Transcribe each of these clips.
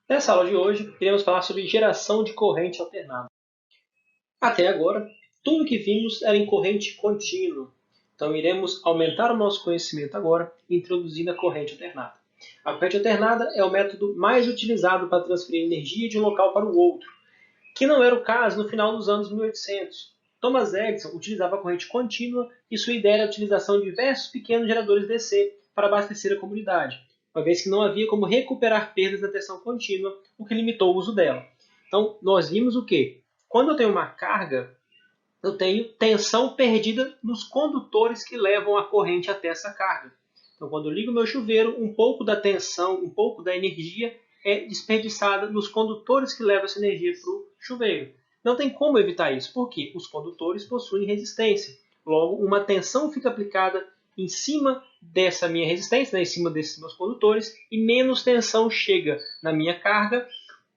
Nessa aula de hoje, iremos falar sobre geração de corrente alternada. Até agora, tudo que vimos era em corrente contínua. Então, iremos aumentar o nosso conhecimento agora, introduzindo a corrente alternada. A corrente alternada é o método mais utilizado para transferir energia de um local para o outro, que não era o caso no final dos anos 1800. Thomas Edison utilizava a corrente contínua e sua ideia era a utilização de diversos pequenos geradores DC para abastecer a comunidade, uma vez que não havia como recuperar perdas na tensão contínua, o que limitou o uso dela. Então, nós vimos o quê? Quando eu tenho uma carga, eu tenho tensão perdida nos condutores que levam a corrente até essa carga. Então, quando eu ligo meu chuveiro, um pouco da tensão, um pouco da energia é desperdiçada nos condutores que levam essa energia para o chuveiro. Não tem como evitar isso, porque os condutores possuem resistência. Logo, uma tensão fica aplicada em cima dessa minha resistência, em cima desses meus condutores, e menos tensão chega na minha carga.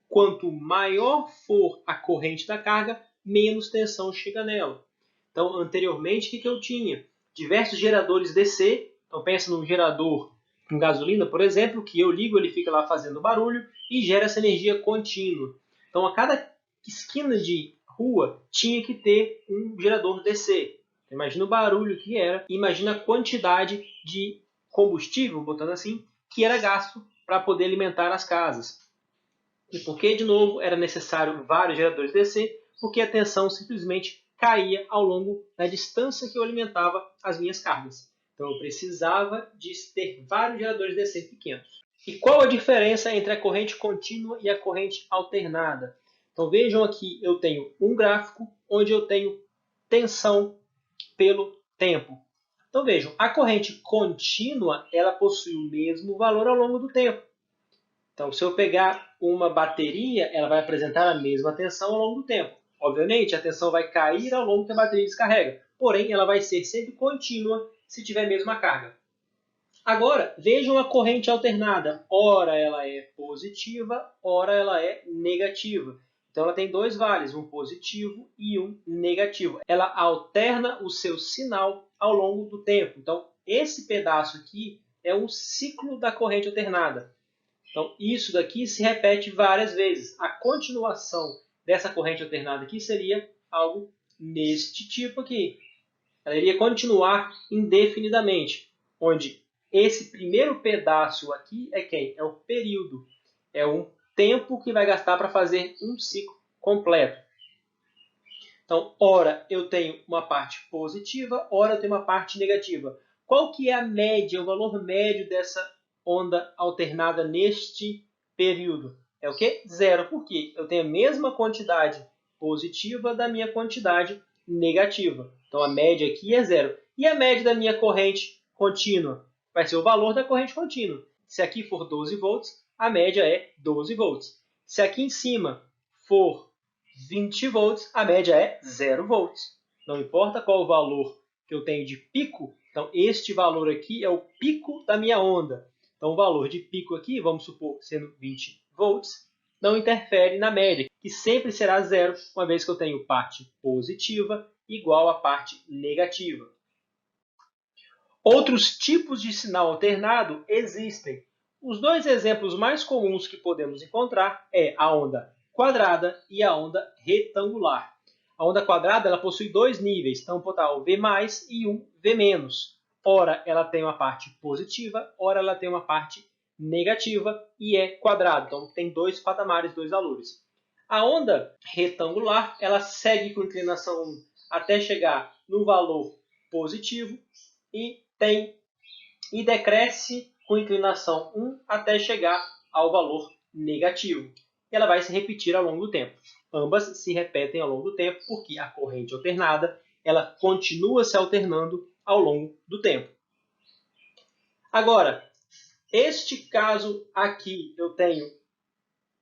Quanto maior for a corrente da carga, menos tensão chega nela. Então, anteriormente, o que eu tinha? Diversos geradores DC. Então, pensa num gerador com gasolina, por exemplo, que eu ligo, ele fica lá fazendo barulho e gera essa energia contínua. Então, a cada esquina de rua tinha que ter um gerador DC. Imagina o barulho que era, imagina a quantidade de combustível, botando assim, que era gasto para poder alimentar as casas. E por que, de novo, era necessário vários geradores DC? Porque a tensão simplesmente caía ao longo da distância que eu alimentava as minhas cargas. Então eu precisava de ter vários geradores DC pequenos. E qual a diferença entre a corrente contínua e a corrente alternada? Então vejam aqui, eu tenho um gráfico onde eu tenho tensão pelo tempo. Então vejam, a corrente contínua ela possui o mesmo valor ao longo do tempo. Então, se eu pegar uma bateria, ela vai apresentar a mesma tensão ao longo do tempo. Obviamente, a tensão vai cair ao longo que a bateria descarrega, porém, ela vai ser sempre contínua se tiver a mesma carga. Agora, vejam a corrente alternada. Ora ela é positiva, ora ela é negativa. Então, ela tem dois vales, um positivo e um negativo. Ela alterna o seu sinal ao longo do tempo. Então, esse pedaço aqui é um ciclo da corrente alternada. Então, isso daqui se repete várias vezes. A continuação dessa corrente alternada aqui seria algo neste tipo aqui. Ela iria continuar indefinidamente, onde esse primeiro pedaço aqui é quem? É o período. É um tempo que vai gastar para fazer um ciclo completo. Então, ora eu tenho uma parte positiva, ora eu tenho uma parte negativa. Qual que é a média, o valor médio dessa onda alternada neste período? É o quê? Zero. Por quê? Eu tenho a mesma quantidade positiva da minha quantidade negativa. Então, a média aqui é zero. E a média da minha corrente contínua? Vai ser o valor da corrente contínua. Se aqui for 12 volts, a média é 12 volts. Se aqui em cima for 20 volts, a média é 0 volts. Não importa qual o valor que eu tenho de pico, então este valor aqui é o pico da minha onda. Então o valor de pico aqui, vamos supor, sendo 20 volts, não interfere na média, que sempre será zero, uma vez que eu tenho parte positiva igual a parte negativa. Outros tipos de sinal alternado existem. Os dois exemplos mais comuns que podemos encontrar é a onda quadrada e a onda retangular. A onda quadrada ela possui dois níveis, então botar o V+, e um V-. Ora ela tem uma parte positiva, ora ela tem uma parte negativa e é quadrada. Então tem dois patamares, dois valores. A onda retangular ela segue com inclinação 1 até chegar no valor positivo e decresce com inclinação 1 até chegar ao valor negativo. Ela vai se repetir ao longo do tempo. Ambas se repetem ao longo do tempo porque a corrente alternada ela continua se alternando ao longo do tempo. Agora, este caso aqui eu tenho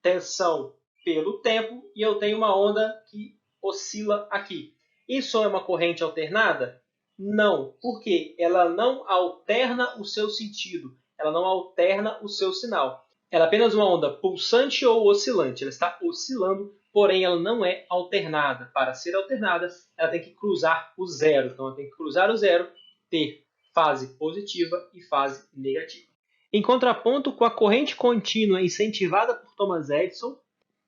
tensão pelo tempo e eu tenho uma onda que oscila aqui. Isso é uma corrente alternada? Não, porque ela não alterna o seu sentido, ela não alterna o seu sinal. Ela é apenas uma onda pulsante ou oscilante, ela está oscilando, porém ela não é alternada. Para ser alternada, ela tem que cruzar o zero. Então ela tem que cruzar o zero, ter fase positiva e fase negativa. Em contraponto com a corrente contínua incentivada por Thomas Edison,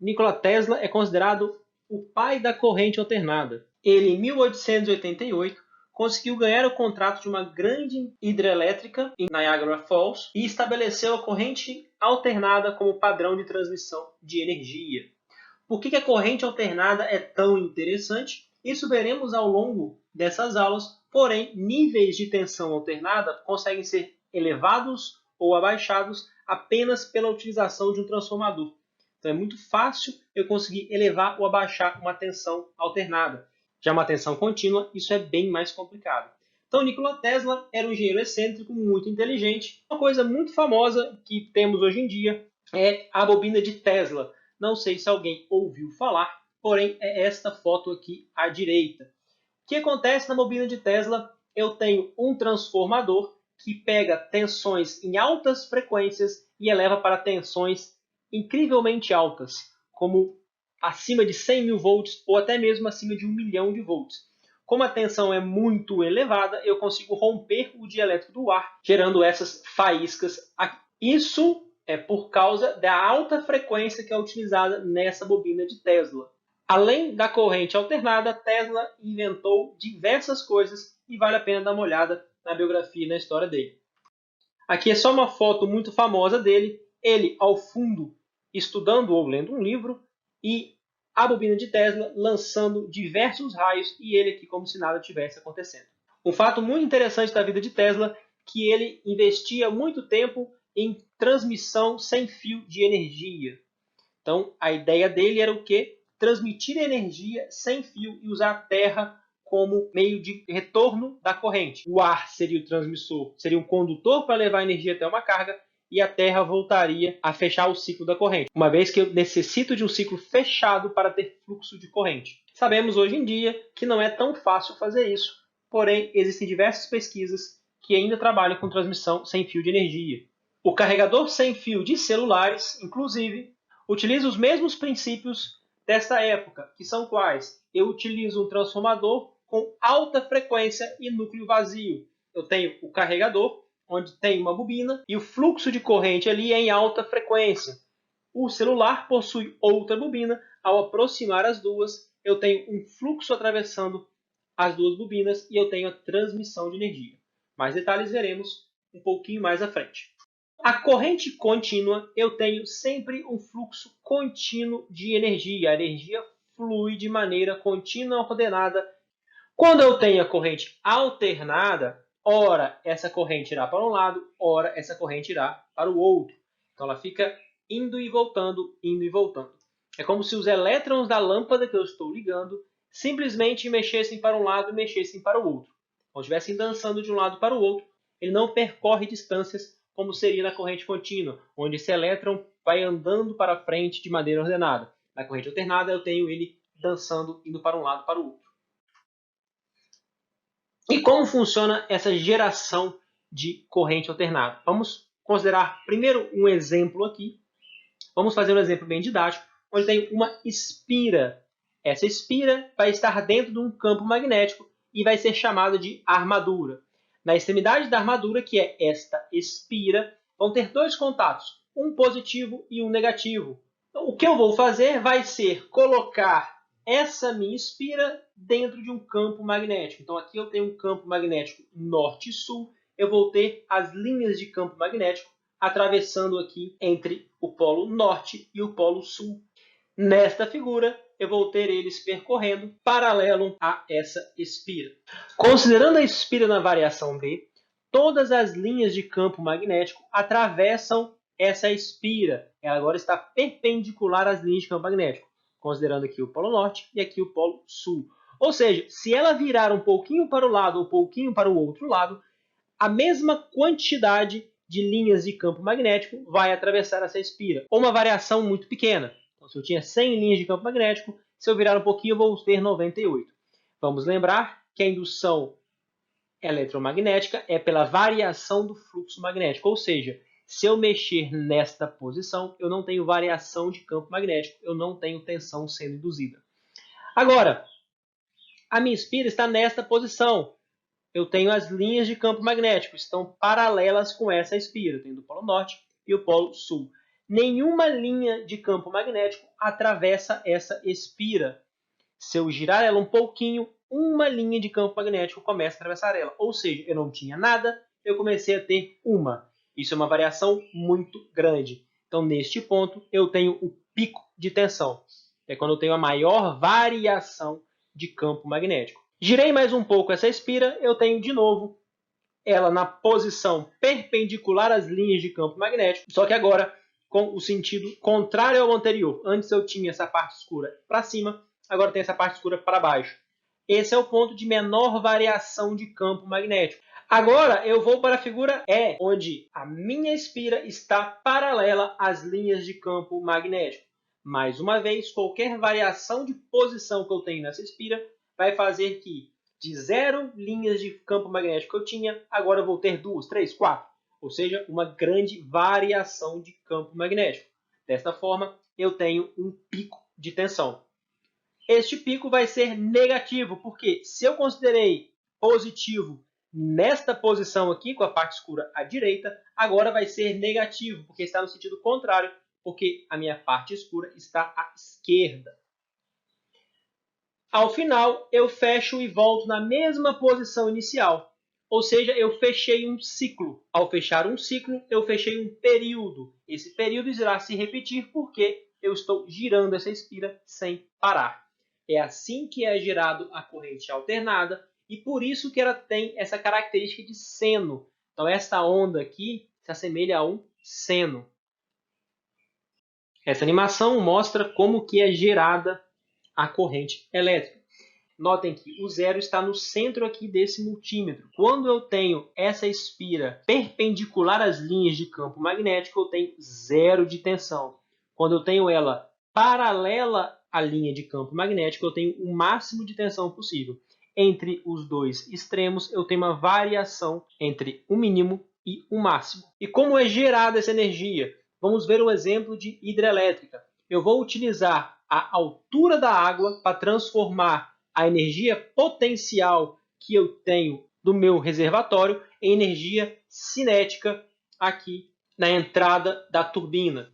Nikola Tesla é considerado o pai da corrente alternada. Ele, em 1888, conseguiu ganhar o contrato de uma grande hidrelétrica em Niagara Falls e estabeleceu a corrente alternada como padrão de transmissão de energia. Por que a corrente alternada é tão interessante? Isso veremos ao longo dessas aulas, porém, níveis de tensão alternada conseguem ser elevados ou abaixados apenas pela utilização de um transformador. Então é muito fácil eu conseguir elevar ou abaixar uma tensão alternada. Já uma tensão contínua, isso é bem mais complicado. Então Nikola Tesla era um engenheiro excêntrico muito inteligente. Uma coisa muito famosa que temos hoje em dia é a bobina de Tesla. Não sei se alguém ouviu falar, porém é esta foto aqui à direita. O que acontece na bobina de Tesla? Eu tenho um transformador que pega tensões em altas frequências e eleva para tensões incrivelmente altas, como acima de 100 mil volts ou até mesmo acima de 1 milhão de volts. Como a tensão é muito elevada, eu consigo romper o dielétrico do ar, gerando essas faíscas aqui. Isso é por causa da alta frequência que é utilizada nessa bobina de Tesla. Além da corrente alternada, Tesla inventou diversas coisas e vale a pena dar uma olhada na biografia e na história dele. Aqui é só uma foto muito famosa dele, ele ao fundo estudando ou lendo um livro e a bobina de Tesla lançando diversos raios e ele aqui como se nada tivesse acontecendo. Um fato muito interessante da vida de Tesla que ele investia muito tempo em transmissão sem fio de energia. Então, a ideia dele era o quê? Transmitir energia sem fio e usar a terra como meio de retorno da corrente. O ar seria o transmissor, seria um condutor para levar energia até uma carga e a terra voltaria a fechar o ciclo da corrente, uma vez que eu necessito de um ciclo fechado para ter fluxo de corrente. Sabemos hoje em dia que não é tão fácil fazer isso, porém existem diversas pesquisas que ainda trabalham com transmissão sem fio de energia. O carregador sem fio de celulares, inclusive, utiliza os mesmos princípios desta época, que são quais? Eu utilizo um transformador com alta frequência e núcleo vazio. Eu tenho o carregador, onde tem uma bobina, e o fluxo de corrente ali é em alta frequência. O celular possui outra bobina. Ao aproximar as duas, eu tenho um fluxo atravessando as duas bobinas e eu tenho a transmissão de energia. Mais detalhes veremos um pouquinho mais à frente. A corrente contínua, eu tenho sempre um fluxo contínuo de energia. A energia flui de maneira contínua e ordenada. Quando eu tenho a corrente alternada, ora essa corrente irá para um lado, ora essa corrente irá para o outro. Então ela fica indo e voltando, indo e voltando. É como se os elétrons da lâmpada que eu estou ligando simplesmente mexessem para um lado e mexessem para o outro. Ou estivessem dançando de um lado para o outro, ele não percorre distâncias como seria na corrente contínua, onde esse elétron vai andando para frente de maneira ordenada. Na corrente alternada, eu tenho ele dançando, indo para um lado para o outro. E como funciona essa geração de corrente alternada? Vamos considerar primeiro um exemplo aqui. Vamos fazer um exemplo bem didático, onde tem uma espira. Essa espira vai estar dentro de um campo magnético e vai ser chamada de armadura. Na extremidade da armadura, que é esta espira, vão ter dois contatos, um positivo e um negativo. Então, o que eu vou fazer vai ser colocar essa minha espira dentro de um campo magnético. Então, aqui eu tenho um campo magnético norte e sul. Eu vou ter as linhas de campo magnético atravessando aqui entre o polo norte e o polo sul. Nesta figura, eu vou ter eles percorrendo paralelo a essa espira. Considerando a espira na variação B, todas as linhas de campo magnético atravessam essa espira. Ela agora está perpendicular às linhas de campo magnético, considerando aqui o polo norte e aqui o polo sul. Ou seja, se ela virar um pouquinho para o lado ou um pouquinho para o outro lado, a mesma quantidade de linhas de campo magnético vai atravessar essa espira, ou uma variação muito pequena. Então, se eu tinha 100 linhas de campo magnético, se eu virar um pouquinho, eu vou ter 98. Vamos lembrar que a indução eletromagnética é pela variação do fluxo magnético, ou seja, se eu mexer nesta posição, eu não tenho variação de campo magnético, eu não tenho tensão sendo induzida. Agora, a minha espira está nesta posição. eu tenho as linhas de campo magnético, estão paralelas com essa espira. Eu tenho do Polo Norte e o Polo Sul. Nenhuma linha de campo magnético atravessa essa espira. Se eu girar ela um pouquinho, uma linha de campo magnético começa a atravessar ela. Ou seja, eu não tinha nada, eu comecei a ter uma. Isso é uma variação muito grande. Então, neste ponto, eu tenho o pico de tensão. É quando eu tenho a maior variação de campo magnético. Girei mais um pouco essa espira, eu tenho de novo ela na posição perpendicular às linhas de campo magnético, só que agora com o sentido contrário ao anterior. Antes eu tinha essa parte escura para cima, agora tem essa parte escura para baixo. Esse é o ponto de menor variação de campo magnético. Agora eu vou para a figura E, onde a minha espira está paralela às linhas de campo magnético. Mais uma vez, qualquer variação de posição que eu tenho nessa espira vai fazer que de 0 linhas de campo magnético que eu tinha, agora eu vou ter 2, 3, 4. Ou seja, uma grande variação de campo magnético. Desta forma, eu tenho um pico de tensão. Este pico vai ser negativo, porque se eu considerei positivo nesta posição aqui, com a parte escura à direita, agora vai ser negativo, porque está no sentido contrário, porque a minha parte escura está à esquerda. Ao final, eu fecho e volto na mesma posição inicial. Ou seja, eu fechei um ciclo. Ao fechar um ciclo, eu fechei um período. Esse período irá se repetir porque eu estou girando essa espira sem parar. É assim que é gerado a corrente alternada e por isso que ela tem essa característica de seno. Então, esta onda aqui se assemelha a um seno. Essa animação mostra como que é gerada a corrente elétrica. Notem que o zero está no centro aqui desse multímetro. Quando eu tenho essa espira perpendicular às linhas de campo magnético, eu tenho zero de tensão. Quando eu tenho ela paralela à linha de campo magnético, eu tenho o máximo de tensão possível. Entre os dois extremos, eu tenho uma variação entre o mínimo e o máximo. E como é gerada essa energia? Vamos ver um exemplo de hidrelétrica. Eu vou utilizar a altura da água para transformar a energia potencial que eu tenho do meu reservatório em energia cinética aqui na entrada da turbina.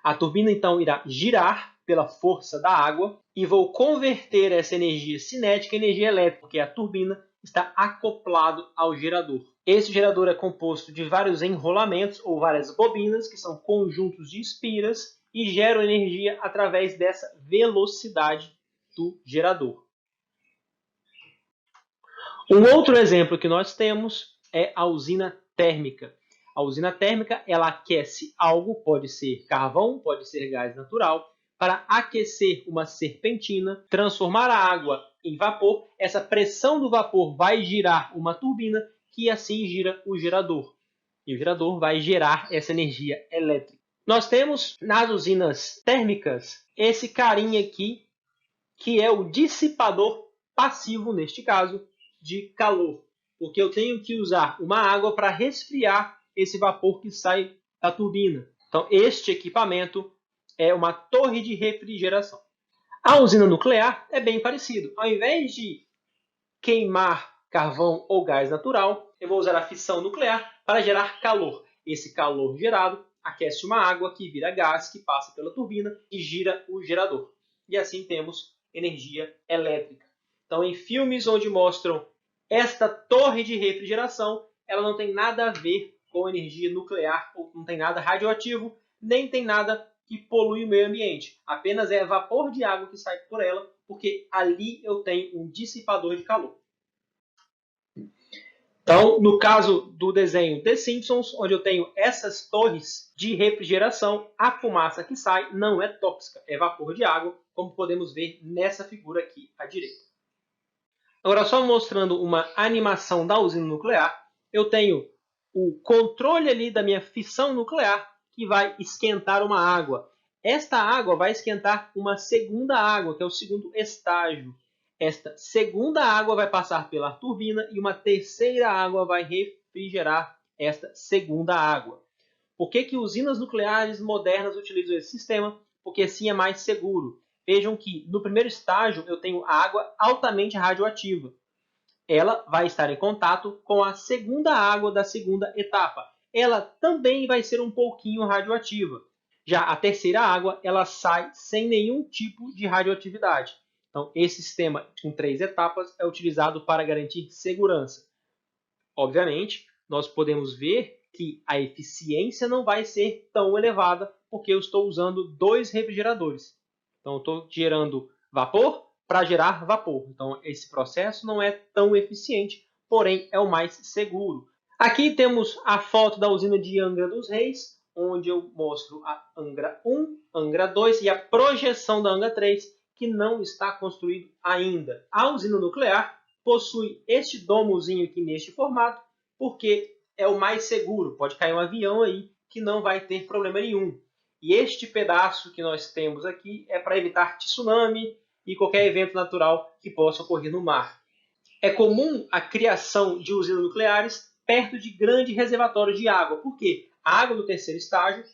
A turbina, então, irá girar pela força da água e vou converter essa energia cinética em energia elétrica, porque a turbina está acoplado ao gerador. Esse gerador é composto de vários enrolamentos ou várias bobinas, que são conjuntos de espiras, e geram energia através dessa velocidade do gerador. Um outro exemplo que nós temos é a usina térmica. A usina térmica, ela aquece algo, pode ser carvão, pode ser gás natural, para aquecer uma serpentina, transformar a água em vapor. Essa pressão do vapor vai girar uma turbina, que assim gira o gerador. E o gerador vai gerar essa energia elétrica. Nós temos nas usinas térmicas esse carinha aqui, que é o dissipador passivo, neste caso, de calor. Porque eu tenho que usar uma água para resfriar esse vapor que sai da turbina. Então, este equipamento é uma torre de refrigeração. A usina nuclear é bem parecido. Ao invés de queimar carvão ou gás natural, eu vou usar a fissão nuclear para gerar calor. Esse calor gerado aquece uma água que vira gás, que passa pela turbina e gira o gerador. E assim temos energia elétrica. Então, em filmes onde mostram esta torre de refrigeração, ela não tem nada a ver com energia nuclear, ou não tem nada radioativo, nem tem nada que polui o meio ambiente. Apenas é vapor de água que sai por ela, porque ali eu tenho um dissipador de calor. Então, no caso do desenho The Simpsons, onde eu tenho essas torres de refrigeração, a fumaça que sai não é tóxica, é vapor de água, como podemos ver nessa figura aqui à direita. Agora, só mostrando uma animação da usina nuclear, eu tenho o controle ali da minha fissão nuclear, que vai esquentar uma água. Esta água vai esquentar uma segunda água, que é o segundo estágio. Esta segunda água vai passar pela turbina e uma terceira água vai refrigerar esta segunda água. Por que usinas nucleares modernas utilizam esse sistema? Porque assim é mais seguro. Vejam que no primeiro estágio eu tenho água altamente radioativa. ela vai estar em contato com a segunda água da segunda etapa. Ela também vai ser um pouquinho radioativa. Já a terceira água, ela sai sem nenhum tipo de radioatividade. Então, esse sistema com 3 etapas é utilizado para garantir segurança. Obviamente, nós podemos ver que a eficiência não vai ser tão elevada, porque eu estou usando 2 refrigeradores. Então, eu estou gerando vapor para gerar vapor. Então, esse processo não é tão eficiente, porém é o mais seguro. Aqui temos a foto da usina de Angra dos Reis, onde eu mostro a Angra 1, Angra 2 e a projeção da Angra 3, que não está construído ainda. A usina nuclear possui este domozinho aqui neste formato, porque é o mais seguro. Pode cair um avião aí que não vai ter problema nenhum. E este pedaço que nós temos aqui é para evitar tsunami e qualquer evento natural que possa ocorrer no mar. É comum a criação de usinas nucleares perto de grandes reservatórios de água, porque a água do terceiro estágio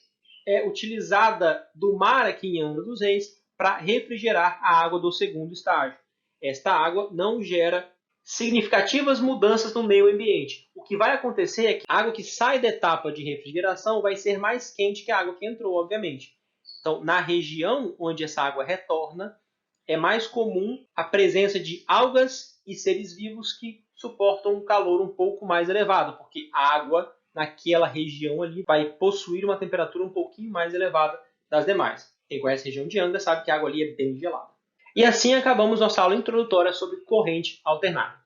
é utilizada do mar aqui em Angra dos Reis para refrigerar a água do segundo estágio. Esta água não gera significativas mudanças no meio ambiente. O que vai acontecer é que a água que sai da etapa de refrigeração vai ser mais quente que a água que entrou, obviamente. Então, na região onde essa água retorna, é mais comum a presença de algas e seres vivos que suportam um calor um pouco mais elevado, porque a água naquela região ali vai possuir uma temperatura um pouquinho mais elevada das demais. Quem conhece a região de Angra sabe que a água ali é bem gelada. E assim acabamos nossa aula introdutória sobre corrente alternada.